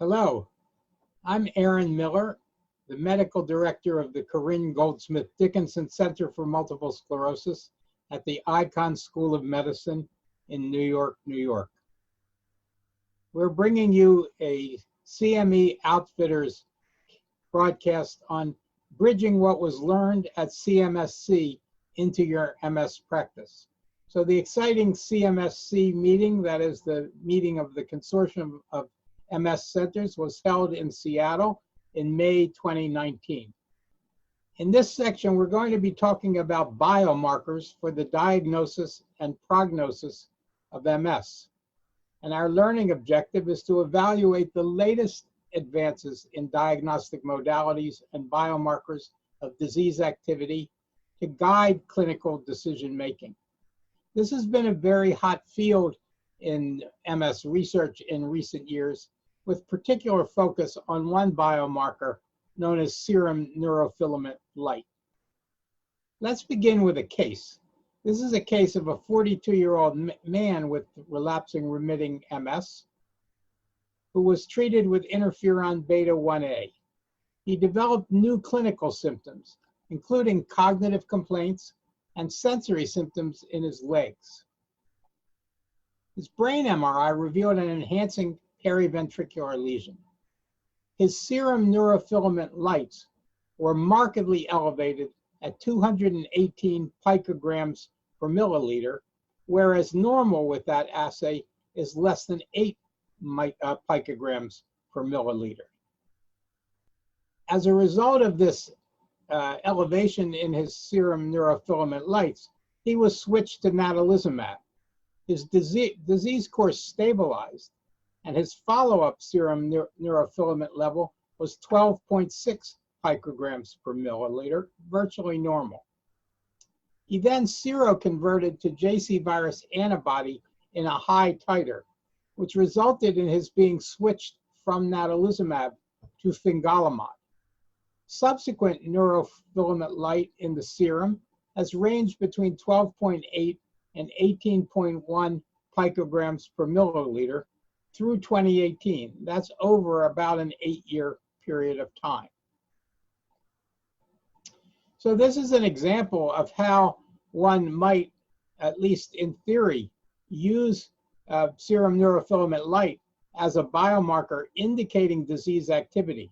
Hello, I'm Aaron Miller, the Medical Director of the Corinne Goldsmith Dickinson Center for Multiple Sclerosis at the Icahn School of Medicine in New York, New York. We're bringing you a CME Outfitters broadcast on bridging what was learned at CMSC into your MS practice. So the exciting CMSC meeting, that is the meeting of the Consortium of MS Centers, was held in Seattle in May 2019. In this section, we're going to be talking about biomarkers for the diagnosis and prognosis of MS. And our learning objective is to evaluate the latest advances in diagnostic modalities and biomarkers of disease activity to guide clinical decision making. This has been a very hot field in MS research in recent years, with particular focus on one biomarker known as serum neurofilament light. Let's begin with a case. This is a case of a 42-year-old man with relapsing remitting MS who was treated with interferon beta 1A. He developed new clinical symptoms, including cognitive complaints and sensory symptoms in his legs. His brain MRI revealed an enhancing periventricular lesion. His serum neurofilament lights were markedly elevated at 218 picograms per milliliter, whereas normal with that assay is less than 8 picograms per milliliter. As a result of this elevation in his serum neurofilament lights, he was switched to natalizumab. His disease course stabilized, and his follow-up serum neurofilament level was 12.6 picograms per milliliter, virtually normal. He then seroconverted to JC virus antibody in a high titer, which resulted in his being switched from natalizumab to fingolimod. Subsequent neurofilament light in the serum has ranged between 12.8 and 18.1 picograms per milliliter through 2018. That's over about an 8-year period of time. So this is an example of how one might, at least in theory, use serum neurofilament light as a biomarker indicating disease activity.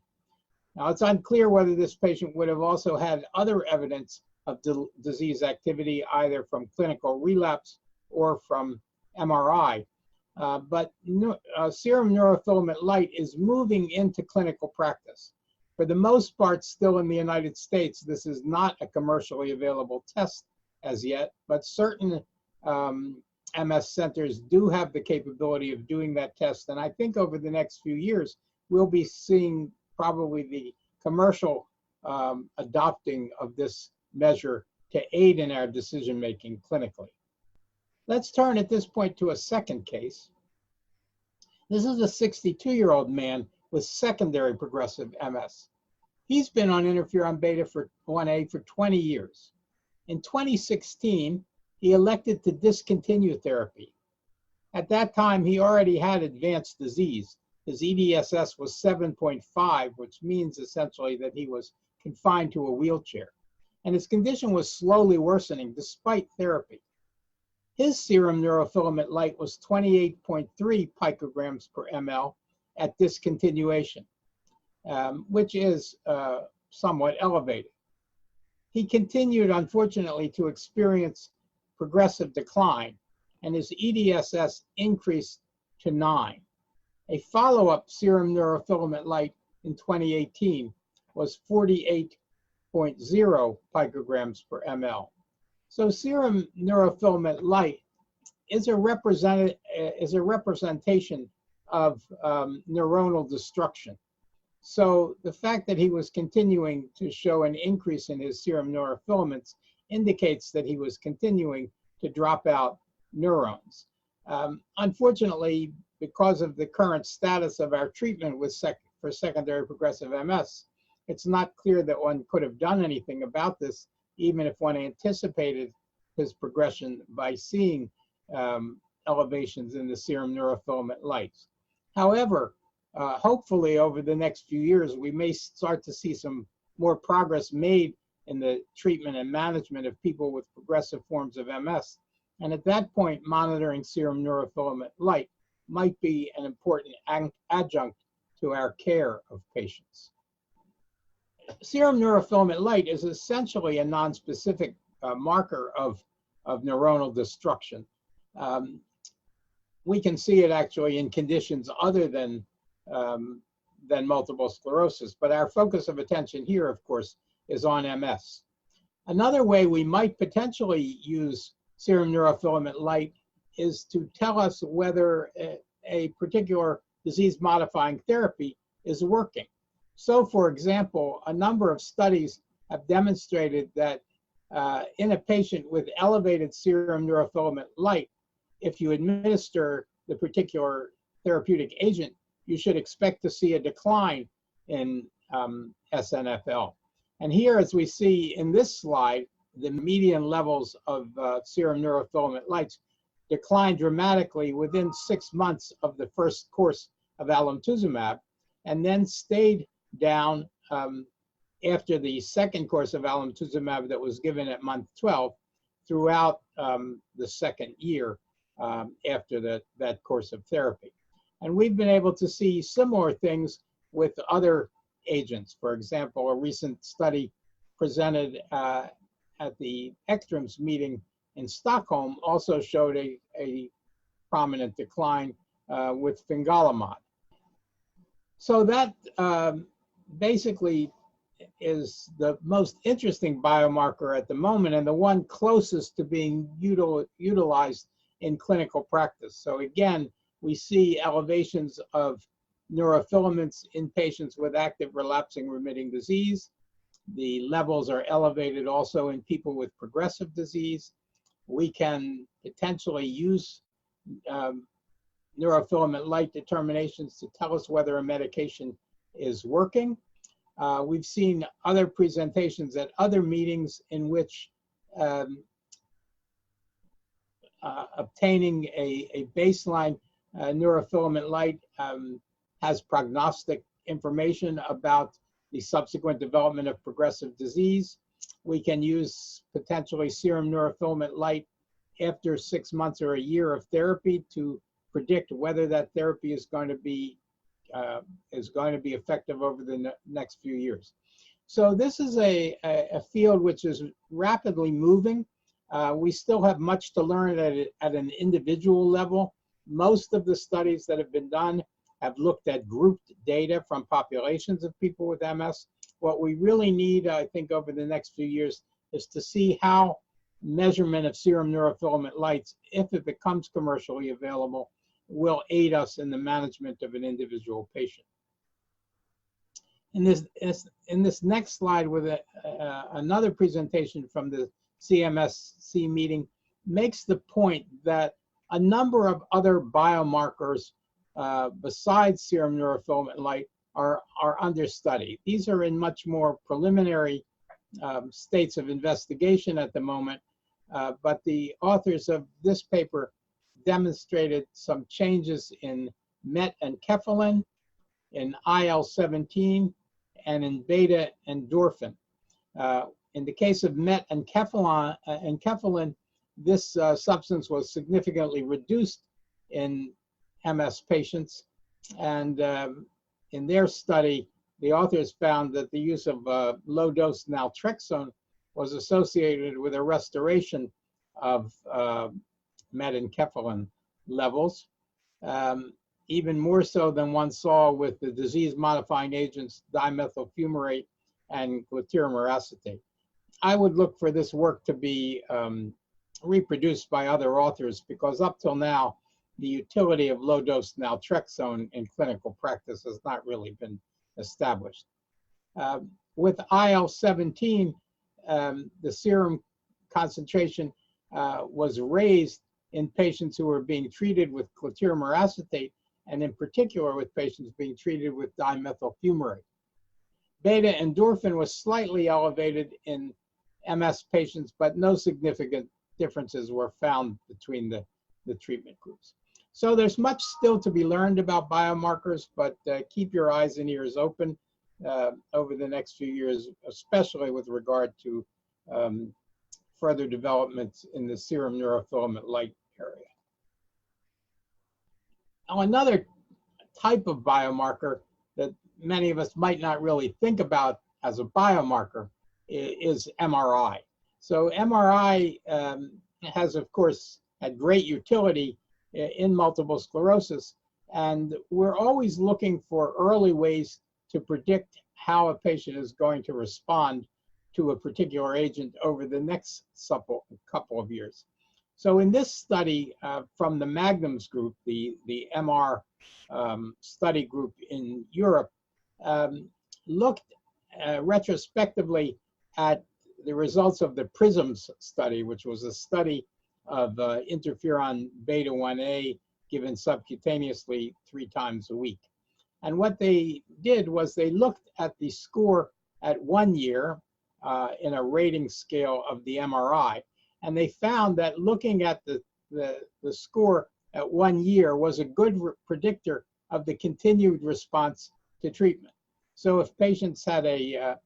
Now, it's unclear whether this patient would have also had other evidence of disease activity, either from clinical relapse or from MRI. But serum neurofilament light is moving into clinical practice. For the most part, still in the United States, this is not a commercially available test as yet, but certain MS centers do have the capability of doing that test. And I think over the next few years, we'll be seeing probably the commercial adopting of this measure to aid in our decision-making clinically. Let's turn at this point to a second case. This is a 62-year-old man with secondary progressive MS. He's been on interferon beta 1A for 20 years. In 2016, he elected to discontinue therapy. At that time, he already had advanced disease. His EDSS was 7.5, which means essentially that he was confined to a wheelchair. And his condition was slowly worsening despite therapy. His serum neurofilament light was 28.3 picograms per ml at discontinuation, which is somewhat elevated. He continued, unfortunately, to experience progressive decline, and his EDSS increased to 9. A follow-up serum neurofilament light in 2018 was 48.0 picograms per ml. So serum neurofilament light is a representation of neuronal destruction. So the fact that he was continuing to show an increase in his serum neurofilaments indicates that he was continuing to drop out neurons. Unfortunately, because of the current status of our treatment for secondary progressive MS, it's not clear that one could have done anything about this, even if one anticipated his progression by seeing elevations in the serum neurofilament lights. However, hopefully over the next few years, we may start to see some more progress made in the treatment and management of people with progressive forms of MS. And at that point, monitoring serum neurofilament light might be an important adjunct to our care of patients. Serum neurofilament light is essentially a nonspecific marker of neuronal destruction. We can see it actually in conditions other than multiple sclerosis, but our focus of attention here, of course, is on MS. Another way we might potentially use serum neurofilament light is to tell us whether a particular disease-modifying therapy is working. So, for example, a number of studies have demonstrated that in a patient with elevated serum neurofilament light, if you administer the particular therapeutic agent, you should expect to see a decline in SNFL. And here, as we see in this slide, the median levels of serum neurofilament lights declined dramatically within 6 months of the first course of alemtuzumab, and then stayed down after the second course of alemtuzumab that was given at month 12 throughout the second year after that course of therapy. And we've been able to see similar things with other agents. For example, a recent study presented at the ECTRIMS meeting in Stockholm also showed a prominent decline with fingolimod. So that basically is the most interesting biomarker at the moment and the one closest to being utilized in clinical practice. So again, we see elevations of neurofilaments in patients with active relapsing remitting disease. The levels are elevated also in people with progressive disease. We can potentially use neurofilament light determinations to tell us whether a medication is working. We've seen other presentations at other meetings in which obtaining a baseline neurofilament light has prognostic information about the subsequent development of progressive disease. We can use potentially serum neurofilament light after 6 months or a year of therapy to predict whether that therapy is going to be effective over the next few years. So this is a field which is rapidly moving. We still have much to learn at an individual level. Most of the studies that have been done have looked at grouped data from populations of people with MS. What we really need, I think, over the next few years is to see how measurement of serum neurofilament lights, if it becomes commercially available, will aid us in the management of an individual patient. In this next slide, with another presentation from the CMSC meeting, makes the point that a number of other biomarkers besides serum neurofilament light are under study. These are in much more preliminary states of investigation at the moment, but the authors of this paper demonstrated some changes in MET enkephalin, in IL-17, and in beta endorphin. In the case of MET enkephalin, this substance was significantly reduced in MS patients, and in their study, the authors found that the use of low-dose naltrexone was associated with a restoration of MET enkephalin levels, even more so than one saw with the disease-modifying agents dimethyl fumarate and glatiramer acetate. I would look for this work to be reproduced by other authors, because up till now, the utility of low-dose naltrexone in clinical practice has not really been established. With IL-17, the serum concentration was raised in patients who were being treated with glatiramer acetate, and in particular with patients being treated with dimethyl fumarate. Beta endorphin was slightly elevated in MS patients, but no significant differences were found between the treatment groups. So there's much still to be learned about biomarkers, but keep your eyes and ears open over the next few years, especially with regard to further developments in the serum neurofilament light area. Now, another type of biomarker that many of us might not really think about as a biomarker is MRI. So MRI has, of course, had great utility in multiple sclerosis, and we're always looking for early ways to predict how a patient is going to respond to a particular agent over the next couple of years. So in this study from the Magnums group, the MR study group in Europe, looked retrospectively at the results of the PRISMS study, which was a study of interferon beta 1A given subcutaneously 3 times a week. And what they did was they looked at the score at 1 year in a rating scale of the MRI, and they found that looking at the score at 1 year was a good predictor of the continued response to treatment. So if patients had a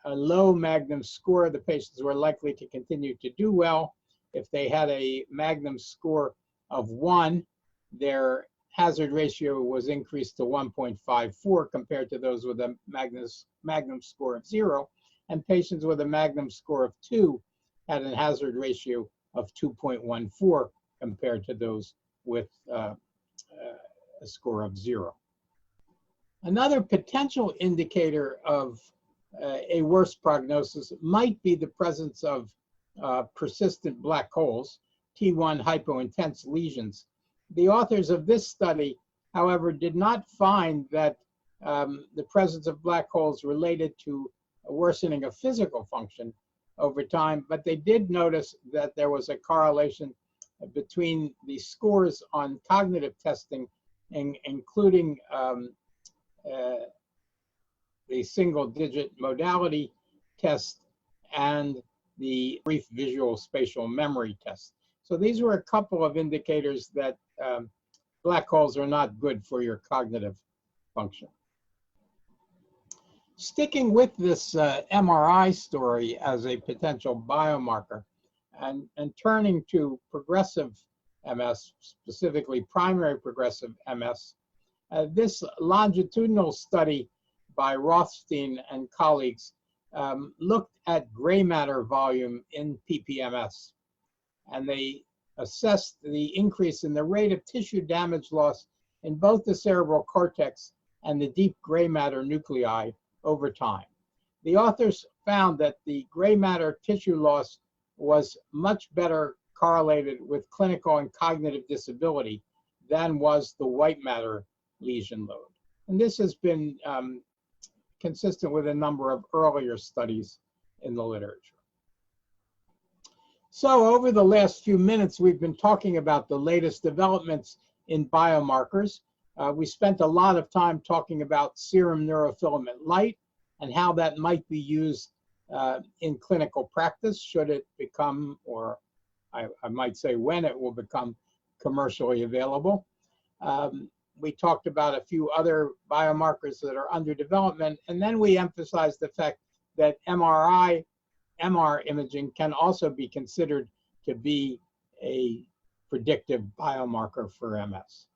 low Magnum score, the patients were likely to continue to do well. If they had a Magnum score of 1, their hazard ratio was increased to 1.54 compared to those with a Magnum score of 0. And patients with a Magnum score of 2 had a hazard ratio of 2.14 compared to those with a score of 0. Another potential indicator of a worse prognosis might be the presence of persistent black holes, T1 hypointense lesions. The authors of this study, however, did not find that the presence of black holes related to a worsening of physical function over time, but they did notice that there was a correlation between the scores on cognitive testing, including the single-digit modality test and the brief visual spatial memory test. So these were a couple of indicators that black holes are not good for your cognitive function. Sticking with this MRI story as a potential biomarker and turning to progressive MS, specifically primary progressive MS, this longitudinal study by Rothstein and colleagues looked at gray matter volume in PPMS, and they assessed the increase in the rate of tissue damage loss in both the cerebral cortex and the deep gray matter nuclei over time. The authors found that the gray matter tissue loss was much better correlated with clinical and cognitive disability than was the white matter lesion load. And this has been consistent with a number of earlier studies in the literature. So over the last few minutes, we've been talking about the latest developments in biomarkers. We spent a lot of time talking about serum neurofilament light and how that might be used in clinical practice should it become, or I might say when it will become commercially available. We talked about a few other biomarkers that are under development, and then we emphasized the fact that MR imaging can also be considered to be a predictive biomarker for MS.